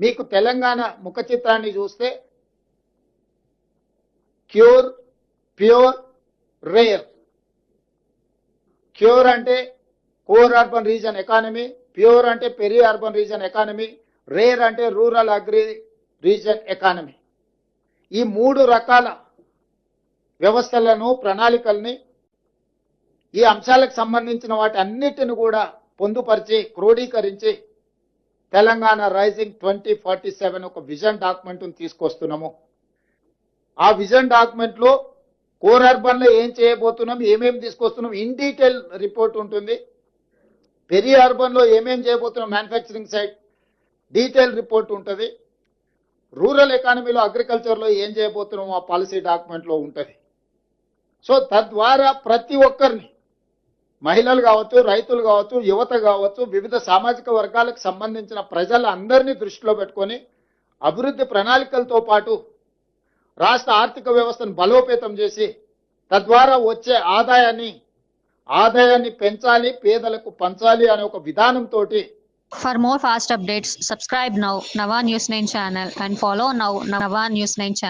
మీకు తెలంగాణ ముఖ చిత్రాన్ని చూస్తే క్యూర్, ప్యూర్, రేర్. క్యూర్ అంటే core urban region economy, pure అంటే peri urban region economy, rare అంటే రూరల్ అగ్రి రీజన్ ఎకానమీ. ఈ 3 రకాల వ్యవస్థలను, ప్రణాళికల్ని, ఈ అంశాలకు సంబంధించిన వాటి అన్నిటిని కూడా పొందుపరిచి క్రోడీకరించి తెలంగాణ రైజింగ్ 2047 ఒక విజన్ డాక్యుమెంట్ తీసుకొస్తున్నాము. ఆ విజన్ డాక్యుమెంట్ లో కోర్ అర్బన్ లో ఏం చేయబోతున్నాం, ఏమేమి తీసుకొస్తున్నాం, ఇన్ డీటెయిల్ రిపోర్ట్ ఉంటుంది. పెరి అర్బన్ లో ఏమేం చేయబోతున్నాం, మ్యానుఫ్యాక్చరింగ్ సైడ్ డీటెయిల్ రిపోర్ట్ ఉంటుంది. రూరల్ ఎకానమీలో, అగ్రికల్చర్లో ఏం చేయబోతున్నాం ఆ పాలసీ డాక్యుమెంట్ లో ఉంటుంది. సో తద్వారా ప్రతి ఒక్కరిని, మహిళలు కావచ్చు, రైతులు కావచ్చు, యువత కావచ్చు, వివిధ సామాజిక వర్గాలకు సంబంధించిన ప్రజలందరినీ దృష్టిలో పెట్టుకొని అభివృద్ధి ప్రణాళికలతో పాటు రాష్ట్ర ఆర్థిక వ్యవస్థను బలోపేతం చేసి తద్వారా వచ్చే ఆదాయాన్ని పెంచాలి, పేదలకు పంచాలి అనే ఒక విధానంతో. For more fast updates, subscribe now Nava News 9 channel and follow now Nava News 9 channel.